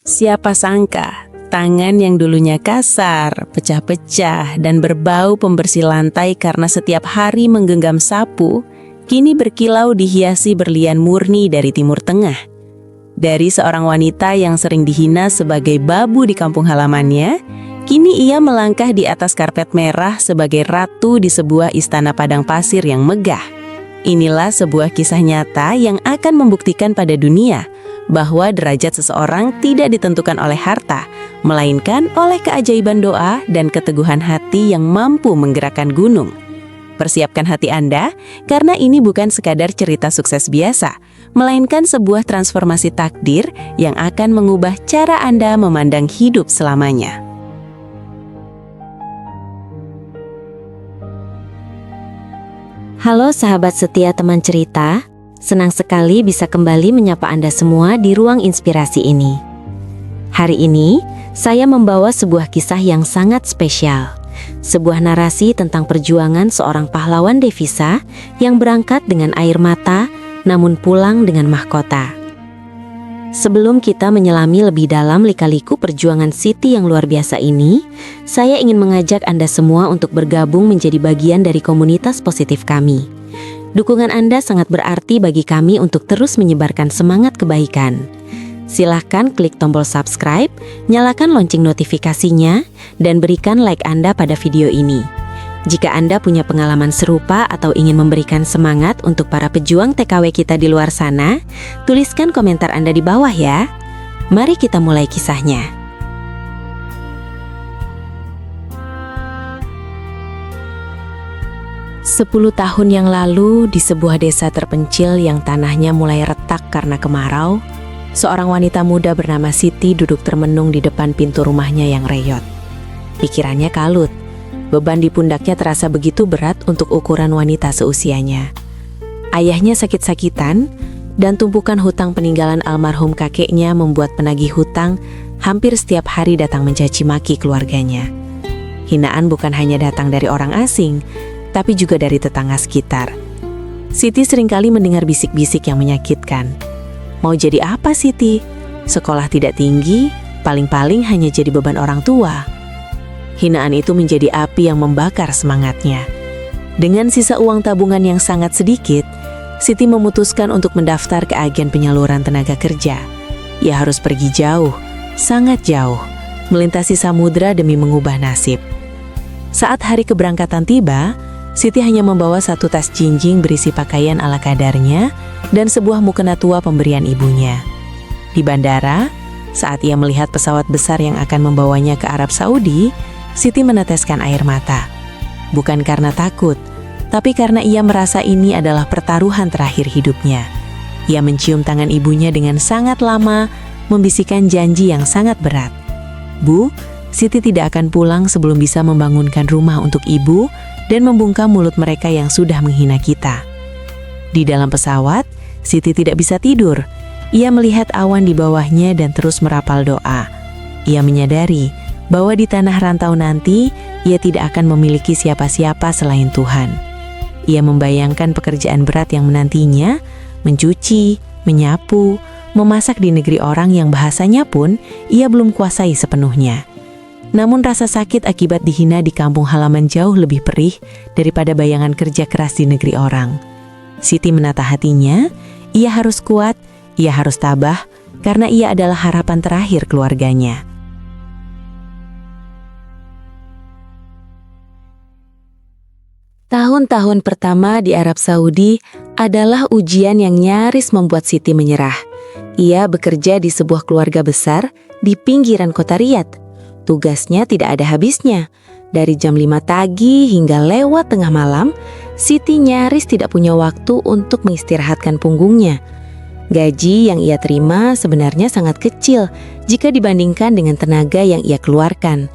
Siapa sangka, tangan yang dulunya kasar, pecah-pecah, dan berbau pembersih lantai karena setiap hari menggenggam sapu, kini berkilau dihiasi berlian murni dari Timur Tengah. Dari seorang wanita yang sering dihina sebagai babu di kampung halamannya, kini ia melangkah di atas karpet merah sebagai ratu di sebuah istana padang pasir yang megah. Inilah sebuah kisah nyata yang akan membuktikan pada dunia bahwa derajat seseorang tidak ditentukan oleh harta, melainkan oleh keajaiban doa dan keteguhan hati yang mampu menggerakkan gunung. Persiapkan hati Anda, karena ini bukan sekadar cerita sukses biasa, melainkan sebuah transformasi takdir yang akan mengubah cara Anda memandang hidup selamanya. Halo sahabat setia teman cerita, senang sekali bisa kembali menyapa Anda semua di ruang inspirasi ini. Hari ini, saya membawa sebuah kisah yang sangat spesial. Sebuah narasi tentang perjuangan seorang pahlawan devisa yang berangkat dengan air mata, namun pulang dengan mahkota. Sebelum kita menyelami lebih dalam lika-liku perjuangan Siti yang luar biasa ini, saya ingin mengajak Anda semua untuk bergabung menjadi bagian dari komunitas positif kami. Dukungan Anda sangat berarti bagi kami untuk terus menyebarkan semangat kebaikan. Silahkan klik tombol subscribe, nyalakan lonceng notifikasinya, dan berikan like Anda pada video ini. Jika Anda punya pengalaman serupa atau ingin memberikan semangat untuk para pejuang TKW kita di luar sana, tuliskan komentar Anda di bawah ya. Mari kita mulai kisahnya. Sepuluh tahun yang lalu, di sebuah desa terpencil yang tanahnya mulai retak karena kemarau, seorang wanita muda bernama Siti duduk termenung di depan pintu rumahnya yang reyot. Pikirannya kalut. Beban di pundaknya terasa begitu berat untuk ukuran wanita seusianya. Ayahnya sakit-sakitan, dan tumpukan hutang peninggalan almarhum kakeknya membuat penagih hutang hampir setiap hari datang mencaci maki keluarganya. Hinaan bukan hanya datang dari orang asing, tapi juga dari tetangga sekitar. Siti seringkali mendengar bisik-bisik yang menyakitkan. Mau jadi apa Siti? Sekolah tidak tinggi, paling-paling hanya jadi beban orang tua. Hinaan itu menjadi api yang membakar semangatnya. Dengan sisa uang tabungan yang sangat sedikit, Siti memutuskan untuk mendaftar ke agen penyaluran tenaga kerja. Ia harus pergi jauh, sangat jauh, melintasi samudra demi mengubah nasib. Saat hari keberangkatan tiba, Siti hanya membawa satu tas jinjing berisi pakaian ala kadarnya dan sebuah mukena tua pemberian ibunya. Di bandara, saat ia melihat pesawat besar yang akan membawanya ke Arab Saudi, Siti meneteskan air mata. Bukan karena takut, tapi karena ia merasa ini adalah pertaruhan terakhir hidupnya. Ia mencium tangan ibunya dengan sangat lama, membisikkan janji yang sangat berat. Bu, Siti tidak akan pulang sebelum bisa membangunkan rumah untuk ibu dan membungkam mulut mereka yang sudah menghina kita. Di dalam pesawat, Siti tidak bisa tidur. Ia melihat awan di bawahnya dan terus merapal doa. Ia menyadari bahwa di tanah rantau nanti, ia tidak akan memiliki siapa-siapa selain Tuhan. Ia membayangkan pekerjaan berat yang menantinya, mencuci, menyapu, memasak di negeri orang yang bahasanya pun ia belum kuasai sepenuhnya. Namun rasa sakit akibat dihina di kampung halaman jauh lebih perih daripada bayangan kerja keras di negeri orang. Siti menata hatinya, ia harus kuat, ia harus tabah, karena ia adalah harapan terakhir keluarganya. Tahun-tahun pertama di Arab Saudi adalah ujian yang nyaris membuat Siti menyerah. Ia bekerja di sebuah keluarga besar di pinggiran kota Riyadh. Tugasnya tidak ada habisnya. Dari jam 5 pagi hingga lewat tengah malam, Siti nyaris tidak punya waktu untuk mengistirahatkan punggungnya. Gaji yang ia terima sebenarnya sangat kecil jika dibandingkan dengan tenaga yang ia keluarkan.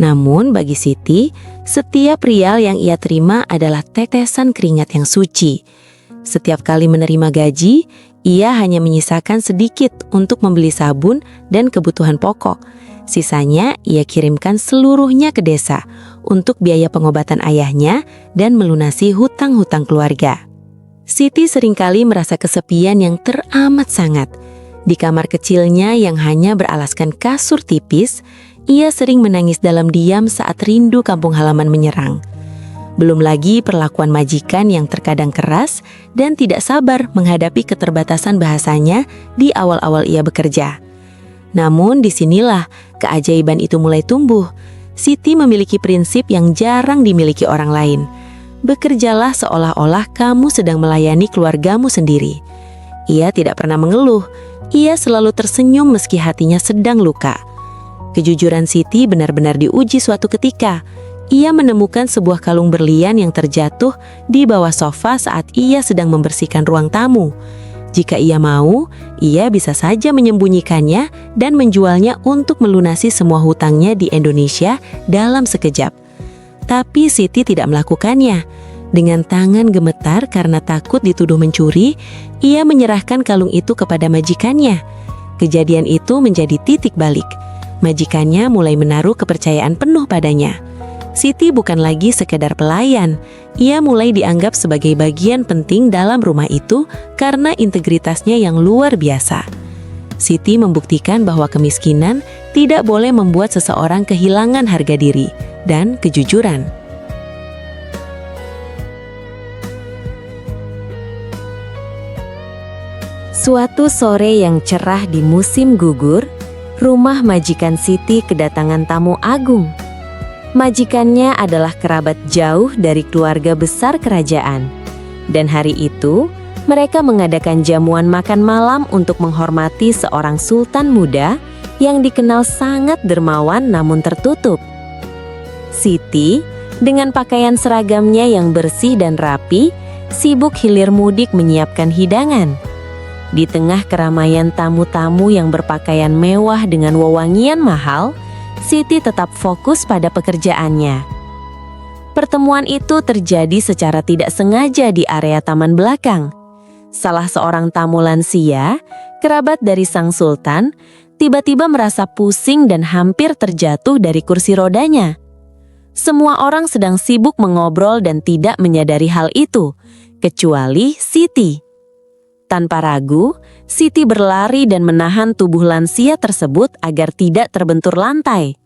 Namun bagi Siti, setiap rial yang ia terima adalah tetesan keringat yang suci. Setiap kali menerima gaji, ia hanya menyisakan sedikit untuk membeli sabun dan kebutuhan pokok. Sisanya ia kirimkan seluruhnya ke desa untuk biaya pengobatan ayahnya dan melunasi hutang-hutang keluarga. Siti seringkali merasa kesepian yang teramat sangat. Di kamar kecilnya yang hanya beralaskan kasur tipis, ia sering menangis dalam diam saat rindu kampung halaman menyerang. Belum lagi perlakuan majikan yang terkadang keras dan tidak sabar menghadapi keterbatasan bahasanya di awal-awal ia bekerja. Namun disinilah keajaiban itu mulai tumbuh. Siti memiliki prinsip yang jarang dimiliki orang lain. Bekerjalah seolah-olah kamu sedang melayani keluargamu sendiri. Ia tidak pernah mengeluh. Ia selalu tersenyum meski hatinya sedang luka. Kejujuran Siti benar-benar diuji suatu ketika. Ia menemukan sebuah kalung berlian yang terjatuh di bawah sofa saat ia sedang membersihkan ruang tamu. Jika ia mau, ia bisa saja menyembunyikannya dan menjualnya untuk melunasi semua hutangnya di Indonesia dalam sekejap. Tapi Siti tidak melakukannya. Dengan tangan gemetar karena takut dituduh mencuri, ia menyerahkan kalung itu kepada majikannya. Kejadian itu menjadi titik balik. Majikannya mulai menaruh kepercayaan penuh padanya. Siti bukan lagi sekedar pelayan. Ia mulai dianggap sebagai bagian penting dalam rumah itu karena integritasnya yang luar biasa. Siti membuktikan bahwa kemiskinan tidak boleh membuat seseorang kehilangan harga diri dan kejujuran. Suatu sore yang cerah di musim gugur, rumah majikan Siti kedatangan tamu agung. Majikannya adalah kerabat jauh dari keluarga besar kerajaan. Dan hari itu, mereka mengadakan jamuan makan malam untuk menghormati seorang sultan muda yang dikenal sangat dermawan namun tertutup. Siti, dengan pakaian seragamnya yang bersih dan rapi, sibuk hilir mudik menyiapkan hidangan. Di tengah keramaian tamu-tamu yang berpakaian mewah dengan wewangian mahal, Siti tetap fokus pada pekerjaannya. Pertemuan itu terjadi secara tidak sengaja di area taman belakang. Salah seorang tamu lansia, kerabat dari sang sultan, tiba-tiba merasa pusing dan hampir terjatuh dari kursi rodanya. Semua orang sedang sibuk mengobrol dan tidak menyadari hal itu, kecuali Siti. Tanpa ragu, Siti berlari dan menahan tubuh lansia tersebut agar tidak terbentur lantai.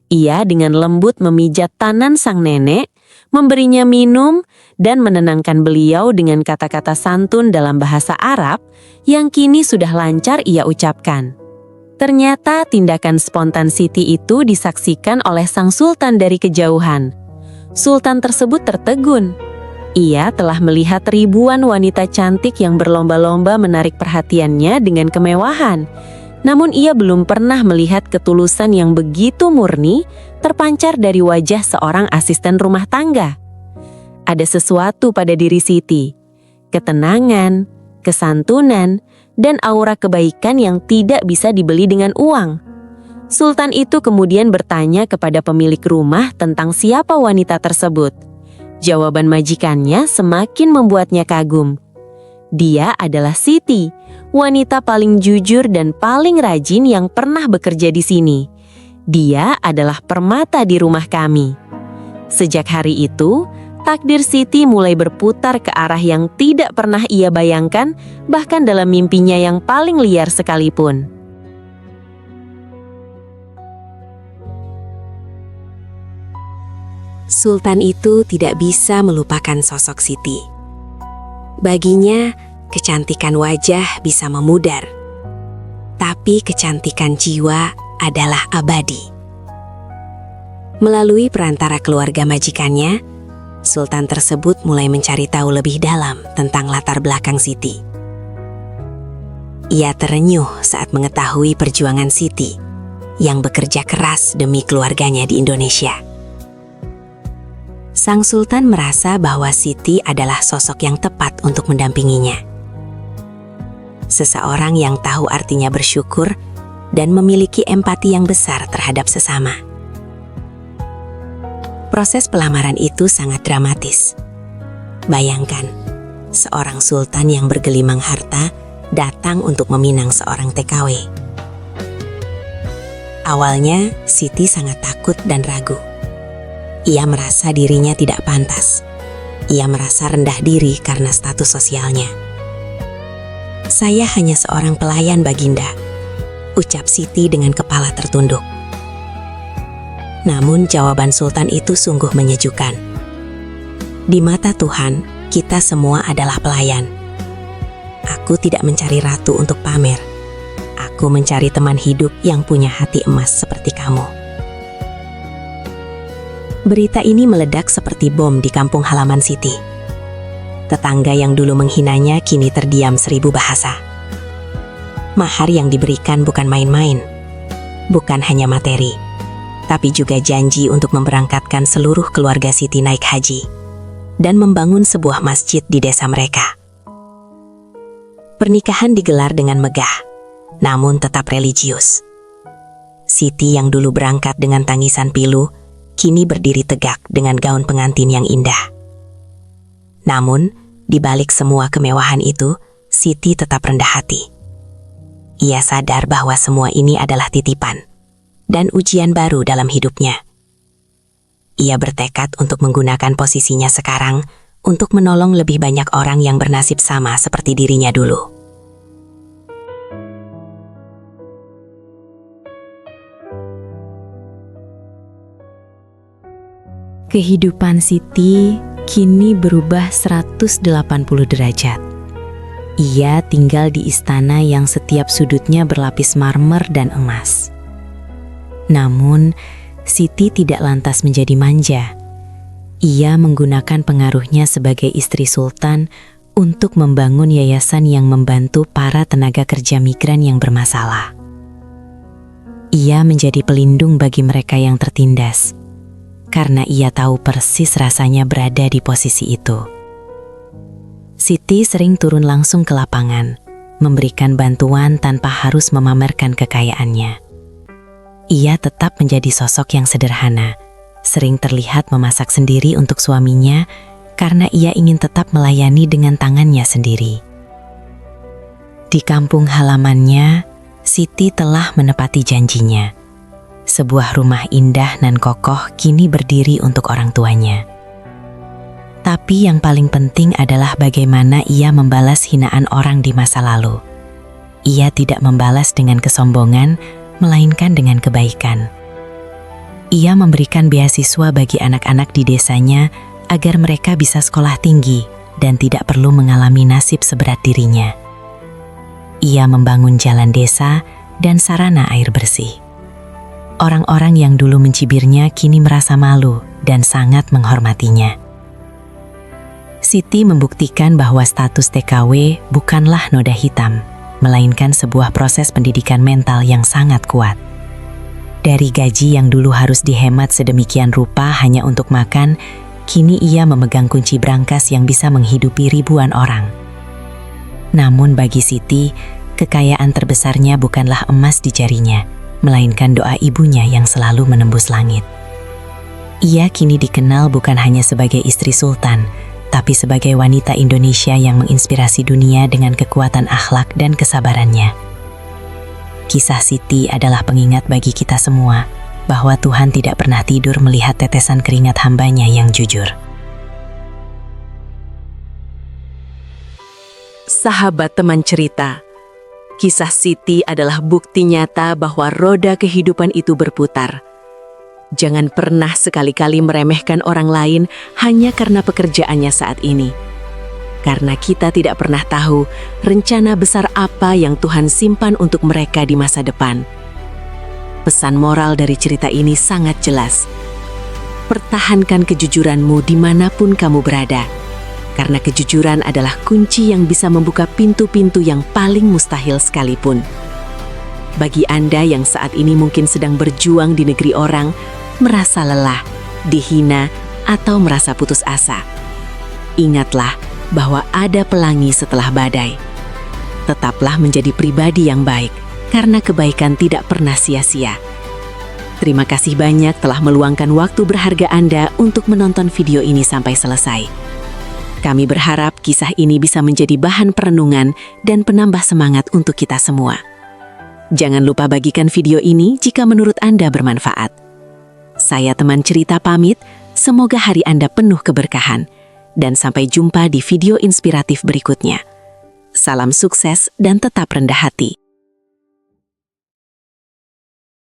Ia dengan lembut memijat tanan sang nenek, memberinya minum, dan menenangkan beliau dengan kata-kata santun dalam bahasa Arab yang kini sudah lancar ia ucapkan. Ternyata tindakan spontan Siti itu disaksikan oleh sang sultan dari kejauhan. Sultan tersebut tertegun. Ia telah melihat ribuan wanita cantik yang berlomba-lomba menarik perhatiannya dengan kemewahan. Namun ia belum pernah melihat ketulusan yang begitu murni terpancar dari wajah seorang asisten rumah tangga. Ada sesuatu pada diri Siti, ketenangan, kesantunan, dan aura kebaikan yang tidak bisa dibeli dengan uang. Sultan itu kemudian bertanya kepada pemilik rumah tentang siapa wanita tersebut. Jawaban majikannya semakin membuatnya kagum. Dia adalah Siti, wanita paling jujur dan paling rajin yang pernah bekerja di sini. Dia adalah permata di rumah kami. Sejak hari itu, takdir Siti mulai berputar ke arah yang tidak pernah ia bayangkan, bahkan dalam mimpinya yang paling liar sekalipun. Sultan itu tidak bisa melupakan sosok Siti. Baginya, kecantikan wajah bisa memudar, tapi kecantikan jiwa adalah abadi. Melalui perantara keluarga majikannya, Sultan tersebut mulai mencari tahu lebih dalam tentang latar belakang Siti. Ia terenyuh saat mengetahui perjuangan Siti yang bekerja keras demi keluarganya di Indonesia. Sang Sultan merasa bahwa Siti adalah sosok yang tepat untuk mendampinginya. Seseorang yang tahu artinya bersyukur dan memiliki empati yang besar terhadap sesama. Proses pelamaran itu sangat dramatis. Bayangkan, seorang sultan yang bergelimang harta datang untuk meminang seorang TKW. Awalnya, Siti sangat takut dan ragu. Ia merasa dirinya tidak pantas. Ia merasa rendah diri karena status sosialnya. Saya hanya seorang pelayan, Baginda, ucap Siti dengan kepala tertunduk. Namun jawaban Sultan itu sungguh menyejukkan. Di mata Tuhan, kita semua adalah pelayan. Aku tidak mencari ratu untuk pamer. Aku mencari teman hidup yang punya hati emas seperti kamu. Berita ini meledak seperti bom di kampung halaman Siti. Tetangga yang dulu menghinanya kini terdiam 1000 bahasa. Mahar yang diberikan bukan main-main, bukan hanya materi, tapi juga janji untuk memberangkatkan seluruh keluarga Siti naik haji dan membangun sebuah masjid di desa mereka. Pernikahan digelar dengan megah, namun tetap religius. Siti yang dulu berangkat dengan tangisan pilu, kini berdiri tegak dengan gaun pengantin yang indah. Namun, di balik semua kemewahan itu, Siti tetap rendah hati. Ia sadar bahwa semua ini adalah titipan dan ujian baru dalam hidupnya. Ia bertekad untuk menggunakan posisinya sekarang untuk menolong lebih banyak orang yang bernasib sama seperti dirinya dulu. Kehidupan Siti kini berubah 180 derajat. Ia tinggal di istana yang setiap sudutnya berlapis marmer dan emas. Namun, Siti tidak lantas menjadi manja. Ia menggunakan pengaruhnya sebagai istri sultan untuk membangun yayasan yang membantu para tenaga kerja migran yang bermasalah. Ia menjadi pelindung bagi mereka yang tertindas, karena ia tahu persis rasanya berada di posisi itu. Siti sering turun langsung ke lapangan, memberikan bantuan tanpa harus memamerkan kekayaannya. Ia tetap menjadi sosok yang sederhana, sering terlihat memasak sendiri untuk suaminya karena ia ingin tetap melayani dengan tangannya sendiri. Di kampung halamannya, Siti telah menepati janjinya. Sebuah rumah indah nan kokoh kini berdiri untuk orang tuanya. Tapi yang paling penting adalah bagaimana ia membalas hinaan orang di masa lalu. Ia tidak membalas dengan kesombongan, melainkan dengan kebaikan. Ia memberikan beasiswa bagi anak-anak di desanya agar mereka bisa sekolah tinggi dan tidak perlu mengalami nasib seberat dirinya. Ia membangun jalan desa dan sarana air bersih. Orang-orang yang dulu mencibirnya kini merasa malu dan sangat menghormatinya. Siti membuktikan bahwa status TKW bukanlah noda hitam, melainkan sebuah proses pendidikan mental yang sangat kuat. Dari gaji yang dulu harus dihemat sedemikian rupa hanya untuk makan, kini ia memegang kunci brankas yang bisa menghidupi ribuan orang. Namun bagi Siti, kekayaan terbesarnya bukanlah emas di jarinya, melainkan doa ibunya yang selalu menembus langit. Ia kini dikenal bukan hanya sebagai istri sultan, tapi sebagai wanita Indonesia yang menginspirasi dunia dengan kekuatan akhlak dan kesabarannya. Kisah Siti adalah pengingat bagi kita semua bahwa Tuhan tidak pernah tidur melihat tetesan keringat hambanya yang jujur. Sahabat teman cerita, kisah Siti adalah bukti nyata bahwa roda kehidupan itu berputar. Jangan pernah sekali-kali meremehkan orang lain hanya karena pekerjaannya saat ini. Karena kita tidak pernah tahu rencana besar apa yang Tuhan simpan untuk mereka di masa depan. Pesan moral dari cerita ini sangat jelas. Pertahankan kejujuranmu dimanapun kamu berada. Karena kejujuran adalah kunci yang bisa membuka pintu-pintu yang paling mustahil sekalipun. Bagi Anda yang saat ini mungkin sedang berjuang di negeri orang, merasa lelah, dihina, atau merasa putus asa. Ingatlah bahwa ada pelangi setelah badai. Tetaplah menjadi pribadi yang baik, karena kebaikan tidak pernah sia-sia. Terima kasih banyak telah meluangkan waktu berharga Anda untuk menonton video ini sampai selesai. Kami berharap kisah ini bisa menjadi bahan perenungan dan penambah semangat untuk kita semua. Jangan lupa bagikan video ini jika menurut Anda bermanfaat. Saya teman cerita pamit, semoga hari Anda penuh keberkahan. Dan sampai jumpa di video inspiratif berikutnya. Salam sukses dan tetap rendah hati.